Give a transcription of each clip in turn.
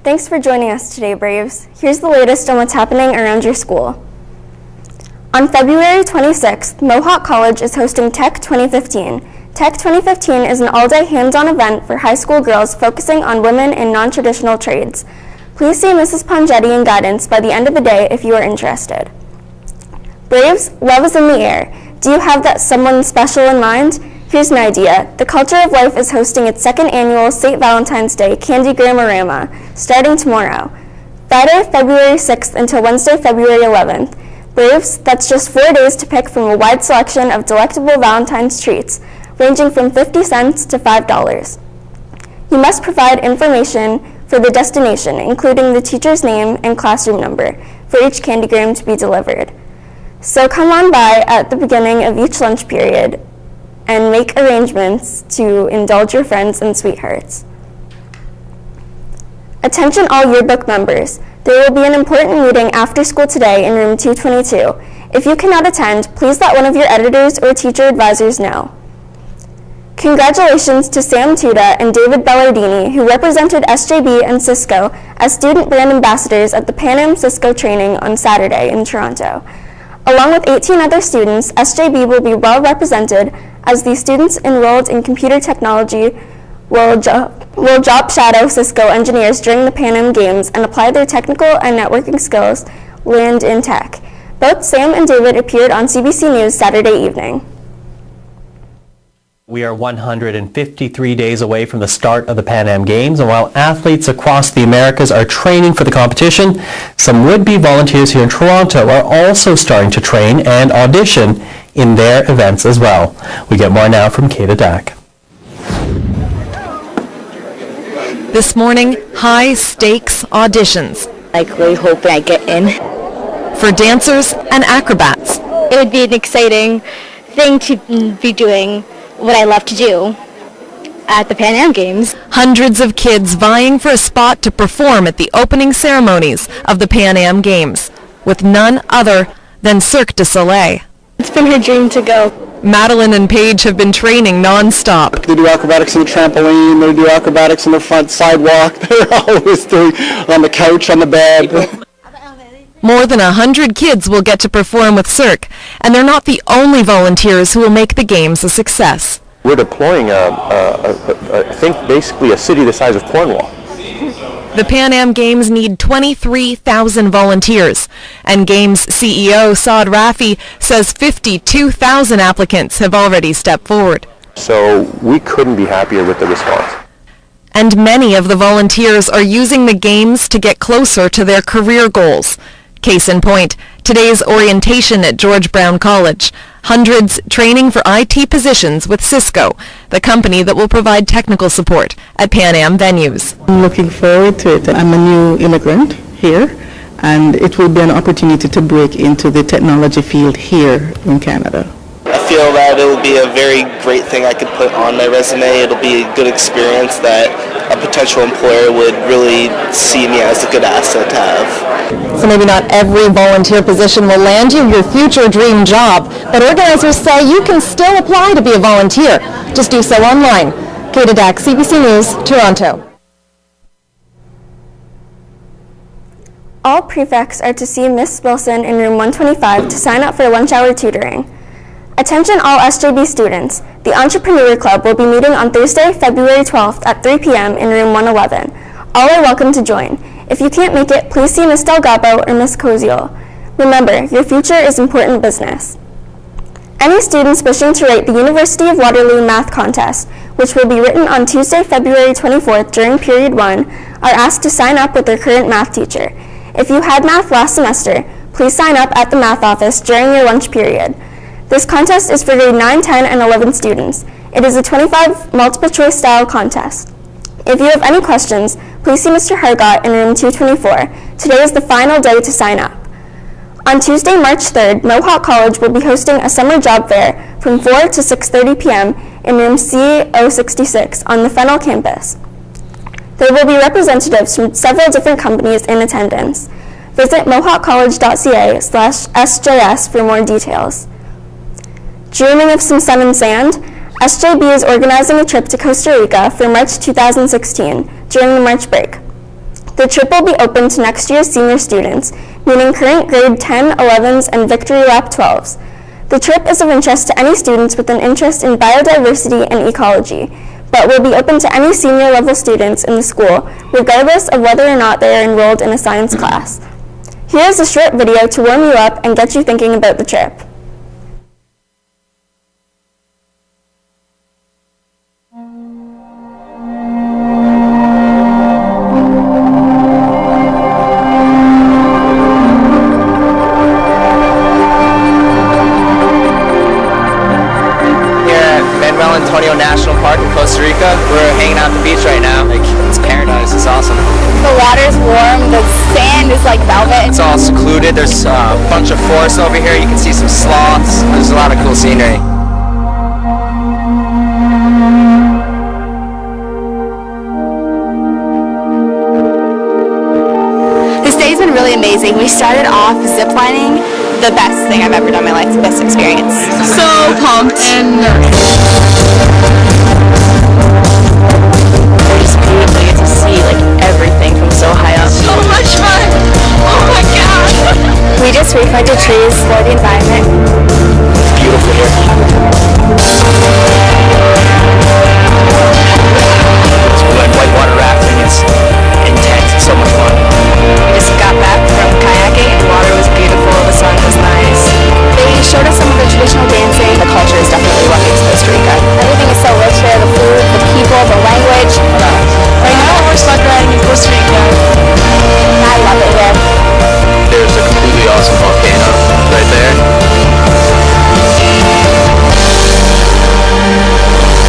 Thanks for joining us today, Braves. Here's the latest on what's happening around your school. On February 26th, Mohawk College is hosting Tech 2015. Tech 2015 is an all-day hands-on event for high school girls focusing on women in non-traditional trades. Please see Mrs. Pongetti in guidance by the end of the day if you are interested. Braves, love is in the air. Do you have that someone special in mind? Here's an idea. The Culture of Life is hosting its second annual St. Valentine's Day Candy Gramorama, starting tomorrow, Friday, February 6th until Wednesday, February 11th. Braves, that's just 4 days to pick from a wide selection of delectable Valentine's treats, ranging from 50 cents to $5. You must provide information for the destination, including the teacher's name and classroom number, for each candygram to be delivered. So come on by at the beginning of each lunch period and make arrangements to indulge your friends and sweethearts. Attention all yearbook members. There will be an important meeting after school today in room 222. If you cannot attend, please let one of your editors or teacher advisors know. Congratulations to Sam Tuda and David Bellardini, who represented SJB and Cisco as student brand ambassadors at the Pan Am Cisco training on Saturday in Toronto. Along with 18 other students, SJB will be well represented as the students enrolled in computer technology will job shadow Cisco engineers during the Pan Am Games and apply their technical and networking skills learned in tech. Both Sam and David appeared on CBC News Saturday evening. We are 153 days away from the start of the Pan Am Games, and while athletes across the Americas are training for the competition, some would-be volunteers here in Toronto are also starting to train and audition in their events as well. We get more now from Kate Adack. This morning, high-stakes auditions. Really hope I get in. For dancers and acrobats. It would be an exciting thing to be doing what I love to do at the Pan Am Games. Hundreds of kids vying for a spot to perform at the opening ceremonies of the Pan Am Games, with none other than Cirque du Soleil. It's been her dream to go. Madeline and Paige have been training non-stop. They do acrobatics on the trampoline, they do acrobatics on the front sidewalk, they're always doing on the couch, on the bed. More than 100 kids will get to perform with Cirque, and they're not the only volunteers who will make the Games a success. We're deploying, I think, basically a city the size of Cornwall. The Pan Am Games need 23,000 volunteers, and Games CEO Saad Rafi says 52,000 applicants have already stepped forward. So we couldn't be happier with the response. And many of the volunteers are using the Games to get closer to their career goals. Case in point, today's orientation at George Brown College. Hundreds training for IT positions with Cisco, the company that will provide technical support at Pan Am venues. I'm looking forward to it. I'm a new immigrant here, and it will be an opportunity to break into the technology field here in Canada. I feel that it will be a very great thing I could put on my resume. It'll be a good experience that a potential employer would really see me as a good asset to have. So maybe not every volunteer position will land you your future dream job, but organizers say you can still apply to be a volunteer. Just do so online. Kate Adack, CBC News, Toronto. All prefects are to see Miss Wilson in room 125 to sign up for lunch hour tutoring. Attention all SJB students. The Entrepreneur Club will be meeting on Thursday, February 12th at 3 p.m. in room 111. All are welcome to join. If you can't make it, please see Ms. Delgado or Ms. Koziol. Remember, your future is important business. Any students wishing to write the University of Waterloo Math Contest, which will be written on Tuesday, February 24th during Period 1, are asked to sign up with their current math teacher. If you had math last semester, please sign up at the math office during your lunch period. This contest is for grade 9, 10, and 11 students. It is a 25 multiple choice style contest. If you have any questions, please see Mr. Hargott in room 224. Today is the final day to sign up. On Tuesday, March 3rd, Mohawk College will be hosting a summer job fair from 4 to 6:30 p.m. in room C066 on the Fennell campus. There will be representatives from several different companies in attendance. Visit mohawkcollege.ca/SJS for more details. Dreaming of some sun and sand? SJB is organizing a trip to Costa Rica for March 2016 during the March break. The trip will be open to next year's senior students, meaning current grade 10, 11s, and Victory Lap 12s. The trip is of interest to any students with an interest in biodiversity and ecology, but will be open to any senior level students in the school, regardless of whether or not they are enrolled in a science class. Here is a short video to warm you up and get you thinking about the trip. National Park in Costa Rica. We're hanging out at the beach right now. It's paradise. It's awesome. The water's warm. The sand is like velvet. It's all secluded. There's a bunch of forest over here. You can see some sloths. There's a lot of cool scenery. This day's been really amazing. We started off ziplining. The best thing I've ever done in my life. The best experience. So pumped and Get to see everything from so high up. so much fun. Oh my god. We just replanted trees for the environment. It's beautiful here. It's whitewater rafting. It's intense. It's so much fun. We just got back from kayaking and the water was beautiful. The sun was nice. They showed us some of the traditional dancing. The culture is definitely what makes Costa Rica. Everything is so rich here. The food, the people, the language. Right now we're horseback riding in Costa Rica. I love it here. There's a completely awesome volcano right there.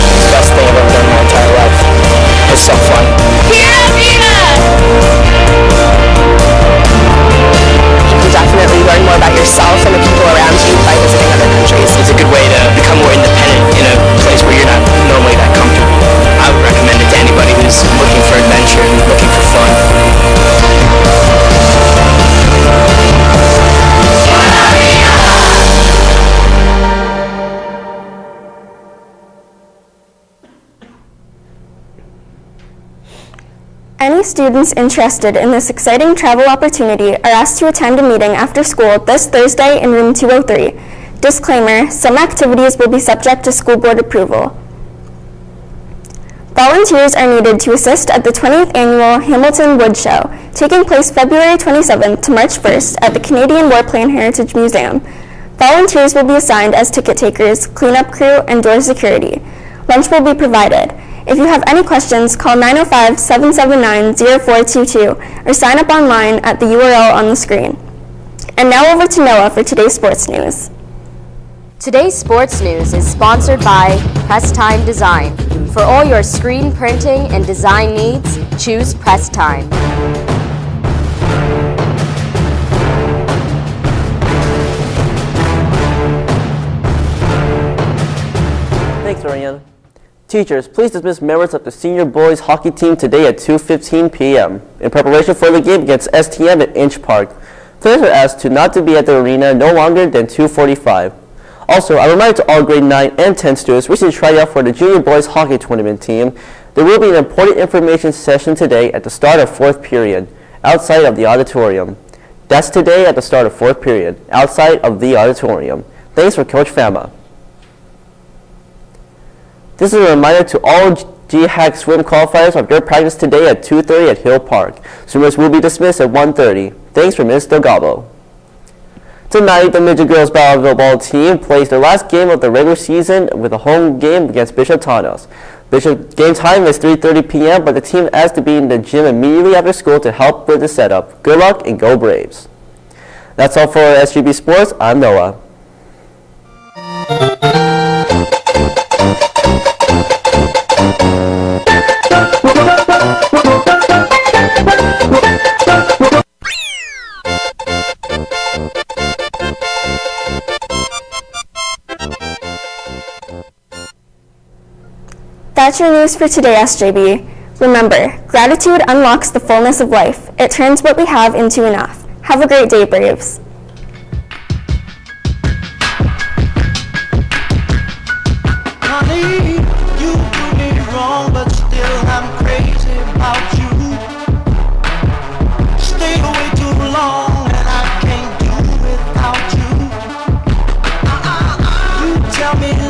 It's the best thing I've ever done in my entire life. It's so fun. You can definitely learn more about yourself and the people around you by visiting other countries. It's a good way to become more independent in a place where you're not normally that comfortable. I would recommend it to anybody who's looking for adventure and looking for fun. Any students interested in this exciting travel opportunity are asked to attend a meeting after school this Thursday in room 203. Disclaimer, some activities will be subject to school board approval. Volunteers are needed to assist at the 20th Annual Hamilton Wood Show, taking place February 27th to March 1st at the Canadian Warplane Heritage Museum. Volunteers will be assigned as ticket takers, cleanup crew, and door security. Lunch will be provided. If you have any questions, call 905-779-0422 or sign up online at the URL on the screen. And now over to Noah for today's sports news. Today's sports news is sponsored by Press Time Design. For all your screen printing and design needs, choose Press Time. Thanks, Ariana. Teachers, please dismiss members of the senior boys hockey team today at 2:15 p.m. in preparation for the game against STM at Inch Park. Players are asked not to be at the arena no longer than 2:45. Also, a reminder to all grade 9 and 10 students wishing to try out for the junior boys hockey tournament team, there will be an important information session today at the start of 4th period, outside of the auditorium. That's today at the start of 4th period, outside of the auditorium. Thanks for Coach Fama. This is a reminder to all GHAC swim qualifiers of your practice today at 2:30 at Hill Park. Swimmers will be dismissed at 1:30. Thanks for Ms. Delgado. Tonight, the Midget Girls Volleyball team plays their last game of the regular season with a home game against Bishop Tanos. Bishop game time is 3:30 p.m., but the team asked to be in the gym immediately after school to help with the setup. Good luck and go Braves. That's all for SJB Sports. I'm Noah. That's your news for today, SJB. Remember, gratitude unlocks the fullness of life. It turns what we have into enough. Have a great day, Braves. Honey, you do me wrong, but still I'm crazy about you. me